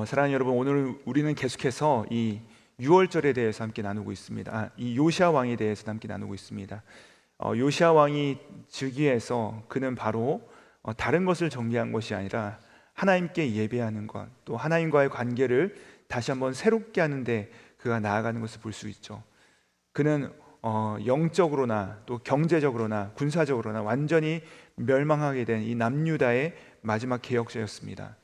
사랑하는 여러분, 오늘 우리는 계속해서 이 6월절에 대해서 함께 나누고 있습니다. 이 요시야 왕에 대해서 함께 나누고 있습니다. 요시야 왕이 즉위해서 그는 바로 다른 것을 정리한 것이 아니라 하나님께 예배하는 것, 또 하나님과의 관계를 다시 한번 새롭게 하는데 그가 나아가는 것을 볼 수 있죠. 그는 영적으로나 또 경제적으로나 군사적으로나 완전히 멸망하게 된 이 남유다의 마지막 개혁자였습니다.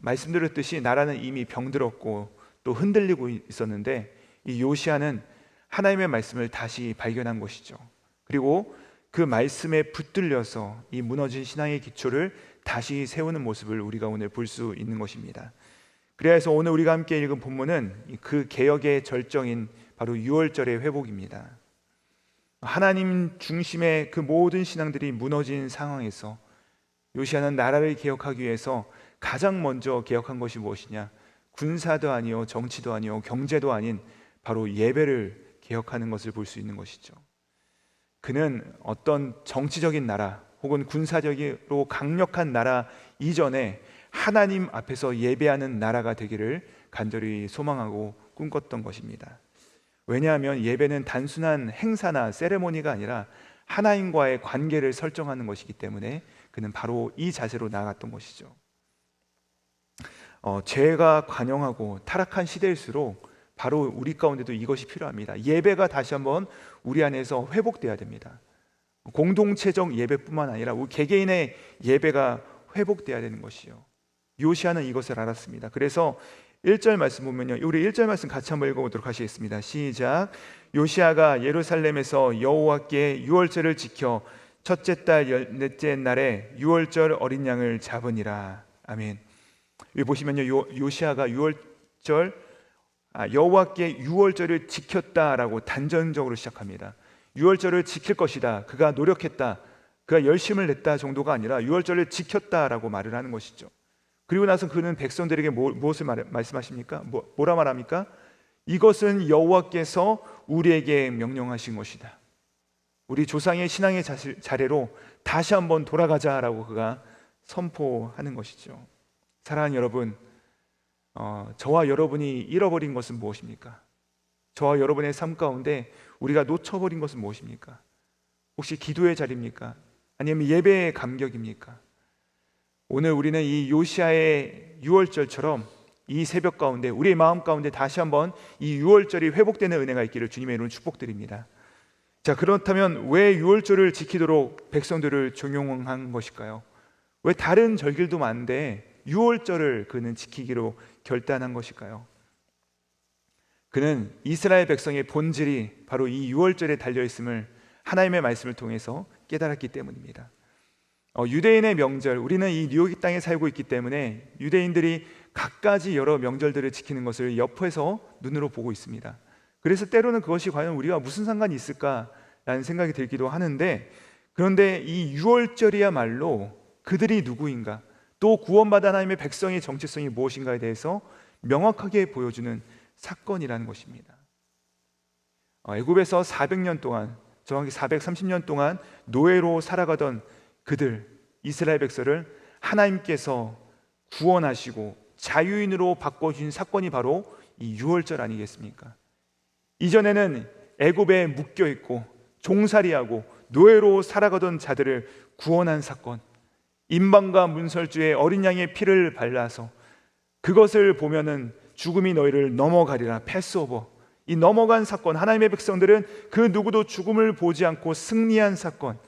말씀드렸듯이 나라는 이미 병들었고 또 흔들리고 있었는데 이 요시야는 하나님의 말씀을 다시 발견한 것이죠. 그리고 그 말씀에 붙들려서 이 무너진 신앙의 기초를 다시 세우는 모습을 우리가 오늘 볼 수 있는 것입니다. 그래서 오늘 우리가 함께 읽은 본문은 그 개혁의 절정인 바로 6월절의 회복입니다. 하나님 중심의 그 모든 신앙들이 무너진 상황에서 요시야는 나라를 개혁하기 위해서 가장 먼저 개혁한 것이 무엇이냐? 군사도 아니요, 정치도 아니요, 경제도 아닌 바로 예배를 개혁하는 것을 볼 수 있는 것이죠. 그는 어떤 정치적인 나라 혹은 군사적으로 강력한 나라 이전에 하나님 앞에서 예배하는 나라가 되기를 간절히 소망하고 꿈꿨던 것입니다. 왜냐하면 예배는 단순한 행사나 세레모니가 아니라 하나님과의 관계를 설정하는 것이기 때문에 그는 바로 이 자세로 나아갔던 것이죠. 죄가 관영하고 타락한 시대일수록 바로 우리 가운데도 이것이 필요합니다. 예배가 다시 한번 우리 안에서 회복돼야 됩니다. 공동체적 예배뿐만 아니라 우리 개개인의 예배가 회복돼야 되는 것이요. 요시야는 이것을 알았습니다. 그래서 1절 말씀 보면요, 우리 1절 말씀 같이 한번 읽어보도록 하시겠습니다. 시작. 요시야가 예루살렘에서 여호와께 유월절을 지켜 첫째 달 넷째 날에 유월절 어린 양을 잡으니라. 아멘. 여기 보시면요, 요시야가 여호와께 유월절을 지켰다라고 단정적으로 시작합니다. 유월절을 지킬 것이다, 그가 노력했다, 그가 열심을 냈다 정도가 아니라 유월절을 지켰다라고 말을 하는 것이죠. 그리고 나서 그는 백성들에게 무엇을 말씀하십니까? 뭐라 말합니까? 이것은 여호와께서 우리에게 명령하신 것이다. 우리 조상의 신앙의 자례로 다시 한번 돌아가자라고 그가 선포하는 것이죠. 사랑하는 여러분, 저와 여러분이 잃어버린 것은 무엇입니까? 저와 여러분의 삶 가운데 우리가 놓쳐버린 것은 무엇입니까? 혹시 기도의 자리입니까? 아니면 예배의 감격입니까? 오늘 우리는 이 요시야의 유월절처럼 이 새벽 가운데 우리의 마음 가운데 다시 한번 이 유월절이 회복되는 은혜가 있기를 주님의 이름으로 축복드립니다. 자, 그렇다면 왜 유월절을 지키도록 백성들을 종용한 것일까요? 왜 다른 절기도 많은데 유월절을 그는 지키기로 결단한 것일까요? 그는 이스라엘 백성의 본질이 바로 이 유월절에 달려있음을 하나님의 말씀을 통해서 깨달았기 때문입니다. 유대인의 명절, 우리는 이 뉴욕 땅에 살고 있기 때문에 유대인들이 갖가지 여러 명절들을 지키는 것을 옆에서 눈으로 보고 있습니다. 그래서 때로는 그것이 과연 우리가 무슨 상관이 있을까라는 생각이 들기도 하는데, 그런데 이 유월절이야말로 그들이 누구인가, 또 구원받은 하나님의 백성의 정체성이 무엇인가에 대해서 명확하게 보여주는 사건이라는 것입니다. 애굽에서 400년 동안, 정확히 430년 동안 노예로 살아가던 그들 이스라엘 백성을 하나님께서 구원하시고 자유인으로 바꿔주신 사건이 바로 이 유월절 아니겠습니까? 이전에는 애굽에 묶여있고 종살이하고 노예로 살아가던 자들을 구원한 사건, 임방과 문설주의 어린 양의 피를 발라서 그것을 보면은 죽음이 너희를 넘어가리라, 패스오버, 이 넘어간 사건, 하나님의 백성들은 그 누구도 죽음을 보지 않고 승리한 사건,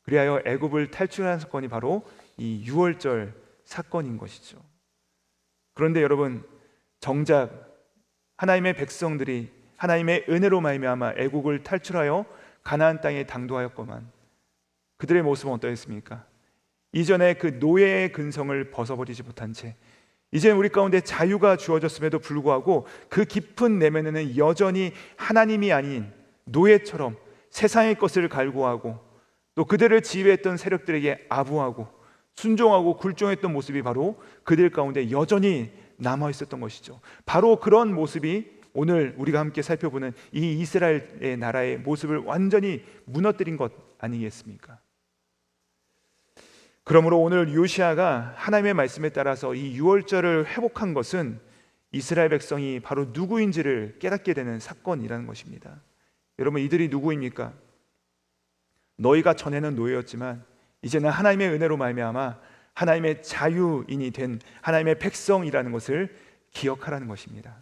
그리하여 애굽을 탈출한 사건이 바로 이 유월절 사건인 것이죠. 그런데 여러분, 정작 하나님의 백성들이 하나님의 은혜로 말미암아 애국을 탈출하여 가나안 땅에 당도하였건만 그들의 모습은 어떠했습니까? 이전에 그 노예의 근성을 벗어버리지 못한 채 이제 우리 가운데 자유가 주어졌음에도 불구하고 그 깊은 내면에는 여전히 하나님이 아닌 노예처럼 세상의 것을 갈구하고 또 그들을 지배했던 세력들에게 아부하고 순종하고 굴종했던 모습이 바로 그들 가운데 여전히 남아 있었던 것이죠. 바로 그런 모습이 오늘 우리가 함께 살펴보는 이 이스라엘의 나라의 모습을 완전히 무너뜨린 것 아니겠습니까? 그러므로 오늘 요시아가 하나님의 말씀에 따라서 이 유월절을 회복한 것은 이스라엘 백성이 바로 누구인지를 깨닫게 되는 사건이라는 것입니다. 여러분, 이들이 누구입니까? 너희가 전에는 노예였지만 이제는 하나님의 은혜로 말미암아 하나님의 자유인이 된 하나님의 백성이라는 것을 기억하라는 것입니다.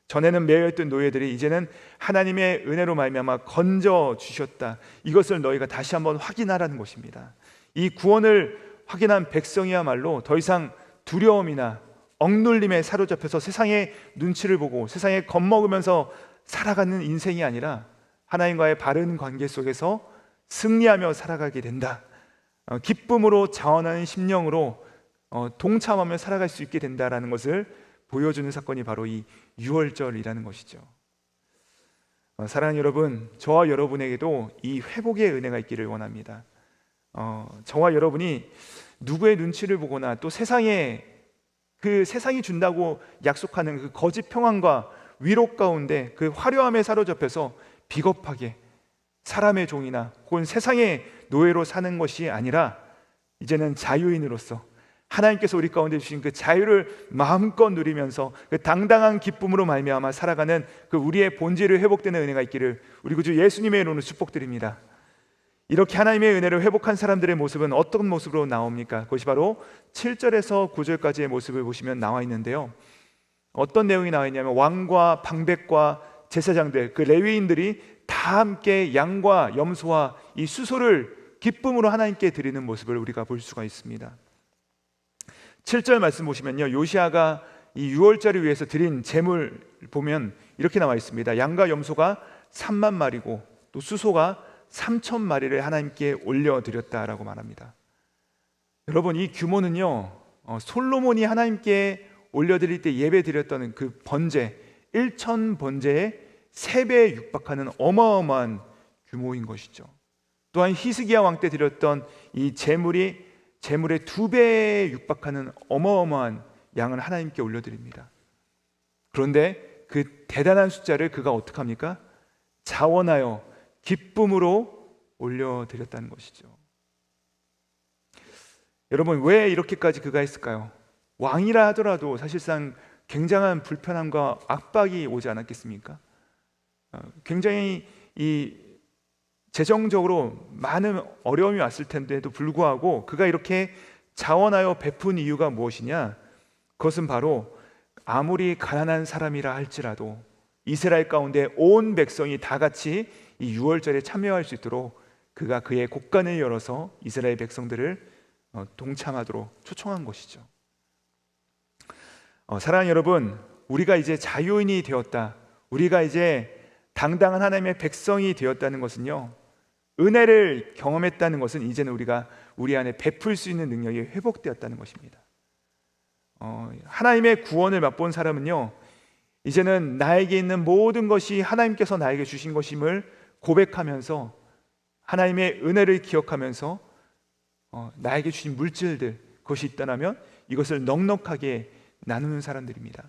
전에는 매여있던 노예들이 이제는 하나님의 은혜로 말미암아 건져 주셨다, 이것을 너희가 다시 한번 확인하라는 것입니다. 이 구원을 확인한 백성이야말로 더 이상 두려움이나 억눌림에 사로잡혀서 세상의 눈치를 보고 세상에 겁먹으면서 살아가는 인생이 아니라 하나님과의 바른 관계 속에서 승리하며 살아가게 된다, 기쁨으로 자원하는 심령으로 동참하며 살아갈 수 있게 된다라는 것을 보여주는 사건이 바로 이 유월절이라는 것이죠. 사랑하는 여러분, 저와 여러분에게도 이 회복의 은혜가 있기를 원합니다. 저와 여러분이 누구의 눈치를 보거나 또 세상이 준다고 약속하는 그 거짓 평안과 위로 가운데 그 화려함에 사로잡혀서 비겁하게 사람의 종이나 혹은 세상의 노예로 사는 것이 아니라 이제는 자유인으로서 하나님께서 우리 가운데 주신 그 자유를 마음껏 누리면서 그 당당한 기쁨으로 말미암아 살아가는 그 우리의 본질을 회복되는 은혜가 있기를 우리 구주 예수님의 이름으로 축복드립니다. 이렇게 하나님의 은혜를 회복한 사람들의 모습은 어떤 모습으로 나옵니까? 그것이 바로 7절에서 9절까지의 모습을 보시면 나와 있는데요, 어떤 내용이 나와 있냐면 왕과 방백과 제사장들, 그 레위인들이 다 함께 양과 염소와 이 수소를 기쁨으로 하나님께 드리는 모습을 우리가 볼 수가 있습니다. 7절 말씀 보시면요, 요시아가 이 유월절을 위해서 드린 제물 보면 이렇게 나와 있습니다. 양과 염소가 3만 마리고 또 수소가 3천 마리를 하나님께 올려드렸다라고 말합니다. 여러분, 이 규모는요, 솔로몬이 하나님께 올려드릴 때 예배 드렸던 그 번제 1천 번제의 3배에 육박하는 어마어마한 규모인 것이죠. 또한 히스기야 왕 때 드렸던 이 제물의 2배에 육박하는 어마어마한 양을 하나님께 올려드립니다. 그런데 그 대단한 숫자를 그가 어떻게 합니까? 자원하여 기쁨으로 올려드렸다는 것이죠. 여러분, 왜 이렇게까지 그가 했을까요? 왕이라 하더라도 사실상 굉장한 불편함과 압박이 오지 않았겠습니까? 굉장히 이 재정적으로 많은 어려움이 왔을 텐데도 불구하고 그가 이렇게 자원하여 베푼 이유가 무엇이냐? 그것은 바로 아무리 가난한 사람이라 할지라도 이스라엘 가운데 온 백성이 다 같이 이 유월절에 참여할 수 있도록 그가 그의 곳간을 열어서 이스라엘 백성들을 동참하도록 초청한 것이죠. 사랑하는 여러분, 우리가 이제 자유인이 되었다, 우리가 이제 당당한 하나님의 백성이 되었다는 것은요, 은혜를 경험했다는 것은 이제는 우리가 우리 안에 베풀 수 있는 능력이 회복되었다는 것입니다. 하나님의 구원을 맛본 사람은요, 이제는 나에게 있는 모든 것이 하나님께서 나에게 주신 것임을 고백하면서 하나님의 은혜를 기억하면서 나에게 주신 물질들, 그것이 있다면 이것을 넉넉하게 나누는 사람들입니다.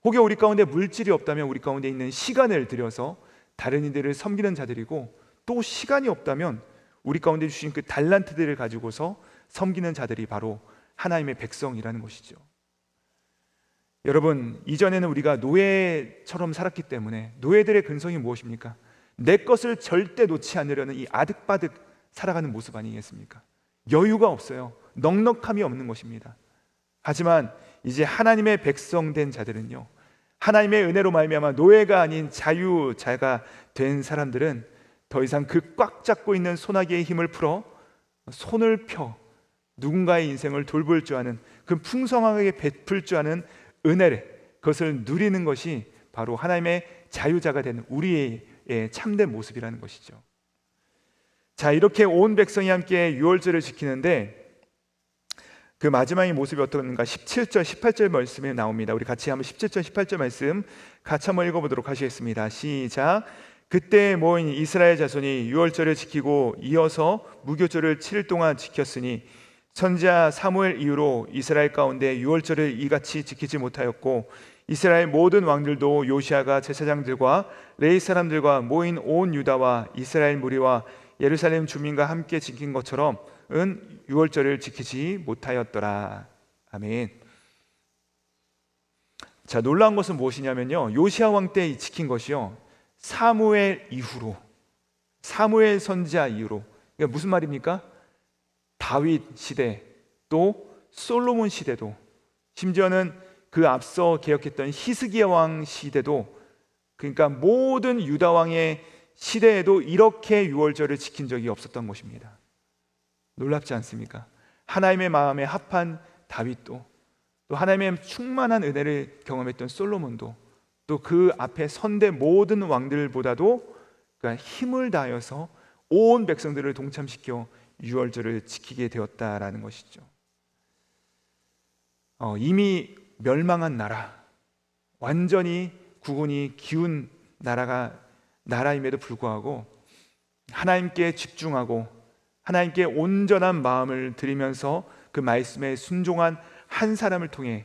혹여 우리 가운데 물질이 없다면 우리 가운데 있는 시간을 들여서 다른 이들을 섬기는 자들이고, 또 시간이 없다면 우리 가운데 주신 그 달란트들을 가지고서 섬기는 자들이 바로 하나님의 백성이라는 것이죠. 여러분, 이전에는 우리가 노예처럼 살았기 때문에, 노예들의 근성이 무엇입니까? 내 것을 절대 놓지 않으려는 이 아득바득 살아가는 모습 아니겠습니까? 여유가 없어요. 넉넉함이 없는 것입니다. 하지만 이제 하나님의 백성된 자들은요, 하나님의 은혜로 말미암아 노예가 아닌 자유자가 된 사람들은 더 이상 그 꽉 잡고 있는 소나기의 힘을 풀어 손을 펴 누군가의 인생을 돌볼 줄 아는, 그 풍성하게 베풀 줄 아는 은혜를, 그것을 누리는 것이 바로 하나님의 자유자가 된 우리의 참된 모습이라는 것이죠. 자, 이렇게 온 백성이 함께 유월절을 지키는데 그 마지막의 모습이 어떤가? 17절 18절 말씀에 나옵니다. 우리 같이 한번 17절 18절 말씀 같이 한번 읽어보도록 하시겠습니다. 시작. 그때 모인 이스라엘 자손이 유월절을 지키고 이어서 무교절을 7일 동안 지켰으니 선지자 사무엘 이후로 이스라엘 가운데 유월절을 이같이 지키지 못하였고, 이스라엘 모든 왕들도 요시아가 제사장들과 레위 사람들과 모인 온 유다와 이스라엘 무리와 예루살렘 주민과 함께 지킨 것처럼은 유월절을 지키지 못하였더라. 아멘. 자, 놀라운 것은 무엇이냐면요, 요시야 왕 때 지킨 것이요, 사무엘 이후로, 사무엘 선지자 이후로, 그러니까 무슨 말입니까? 다윗 시대, 또 솔로몬 시대도, 심지어는 그 앞서 개혁했던 히스기야 왕 시대도, 그러니까 모든 유다 왕의 시대에도 이렇게 유월절을 지킨 적이 없었던 것입니다. 놀랍지 않습니까? 하나님의 마음에 합한 다윗도, 또 하나님의 충만한 은혜를 경험했던 솔로몬도, 또 그 앞에 선대 모든 왕들보다도 그러니까 힘을 다하여서 온 백성들을 동참시켜 유월절을 지키게 되었다라는 것이죠. 이미 멸망한 나라, 완전히 국운이 기운 나라임에도 불구하고 하나님께 집중하고 하나님께 온전한 마음을 드리면서 그 말씀에 순종한 한 사람을 통해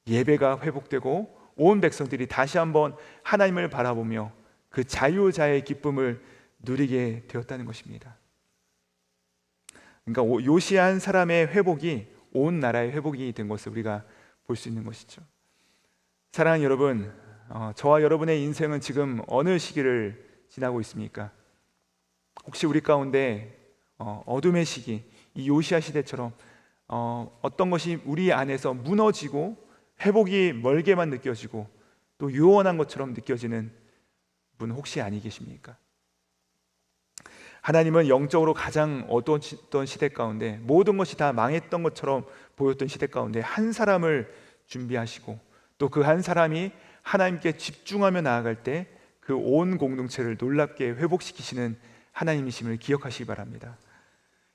예배가 회복되고 온 백성들이 다시 한번 하나님을 바라보며 그 자유자의 기쁨을 누리게 되었다는 것입니다. 그러니까 요시야 한 사람의 회복이 온 나라의 회복이 된 것을 우리가 볼 수 있는 것이죠. 사랑하는 여러분, 저와 여러분의 인생은 지금 어느 시기를 지나고 있습니까? 혹시 우리 가운데 어둠의 시기, 이 요시야 시대처럼 어떤 것이 우리 안에서 무너지고 회복이 멀게만 느껴지고 또 요원한 것처럼 느껴지는 분 혹시 아니 계십니까? 하나님은 영적으로 가장 어두웠던 시대 가운데, 모든 것이 다 망했던 것처럼 보였던 시대 가운데 한 사람을 준비하시고, 또 그 한 사람이 하나님께 집중하며 나아갈 때 그 온 공동체를 놀랍게 회복시키시는 하나님이심을 기억하시기 바랍니다.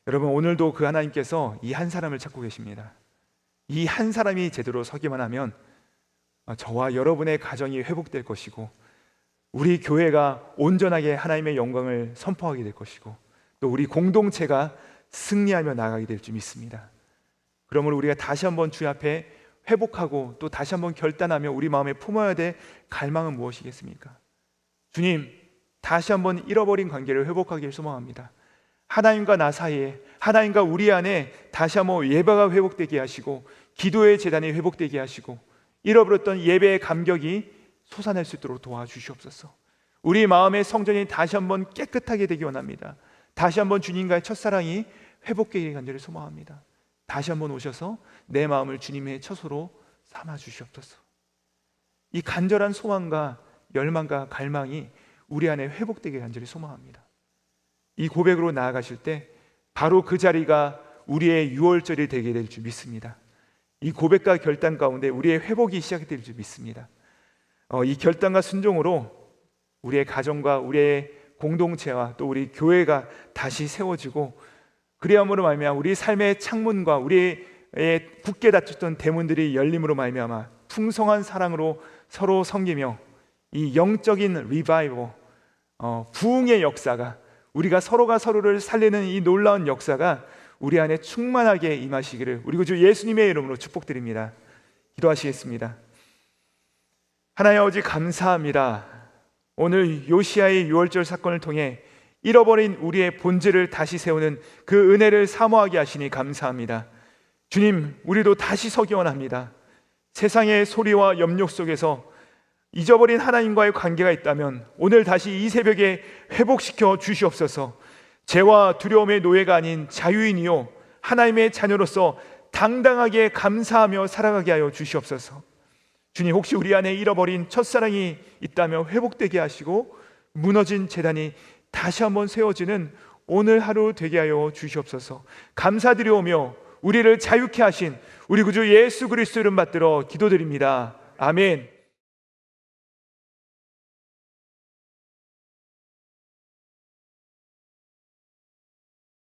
여러분, 오늘도 그 하나님께서 이 한 사람을 찾고 계십니다. 이 한 사람이 제대로 서기만 하면 저와 여러분의 가정이 회복될 것이고, 우리 교회가 온전하게 하나님의 영광을 선포하게 될 것이고, 또 우리 공동체가 승리하며 나아가게 될 줄 믿습니다. 그러므로 우리가 다시 한번 주의 앞에 회복하고 또 다시 한번 결단하며 우리 마음에 품어야 될 갈망은 무엇이겠습니까? 주님, 다시 한번 잃어버린 관계를 회복하기를 소망합니다. 하나님과 나 사이에, 하나님과 우리 안에 다시 한번 예배가 회복되게 하시고, 기도의 제단이 회복되게 하시고, 잃어버렸던 예배의 감격이 솟아날 수 있도록 도와주시옵소서. 우리 마음의 성전이 다시 한번 깨끗하게 되기 원합니다. 다시 한번 주님과의 첫사랑이 회복되기를 간절히 소망합니다. 다시 한번 오셔서 내 마음을 주님의 처소로 삼아 주시옵소서. 이 간절한 소망과 열망과 갈망이 우리 안에 회복되게 간절히 소망합니다. 이 고백으로 나아가실 때 바로 그 자리가 우리의 유월절이 되게 될 줄 믿습니다. 이 고백과 결단 가운데 우리의 회복이 시작될 줄 믿습니다. 이 결단과 순종으로 우리의 가정과 우리의 공동체와 또 우리 교회가 다시 세워지고, 그리함으로 말미암아 우리 삶의 창문과 우리의 굳게 닫혔던 대문들이 열림으로 말미암아 풍성한 사랑으로 서로 섬기며 이 영적인 리바이벌, 부흥의 역사가, 우리가 서로가 서로를 살리는 이 놀라운 역사가 우리 안에 충만하게 임하시기를 우리 구주 예수님의 이름으로 축복드립니다. 기도하시겠습니다. 하나님 아버지, 감사합니다. 오늘 요시야의 유월절 사건을 통해 잃어버린 우리의 본질을 다시 세우는 그 은혜를 사모하게 하시니 감사합니다. 주님, 우리도 다시 서기 원합니다. 세상의 소리와 염려 속에서 잊어버린 하나님과의 관계가 있다면 오늘 다시 이 새벽에 회복시켜 주시옵소서. 죄와 두려움의 노예가 아닌 자유인이요 하나님의 자녀로서 당당하게 감사하며 살아가게 하여 주시옵소서. 주님, 혹시 우리 안에 잃어버린 첫사랑이 있다면 회복되게 하시고, 무너진 제단이 다시 한번 세워지는 오늘 하루 되게 하여 주시옵소서. 감사드리오며 우리를 자유케 하신 우리 구주 예수 그리스도 이름 받들어 기도드립니다. 아멘.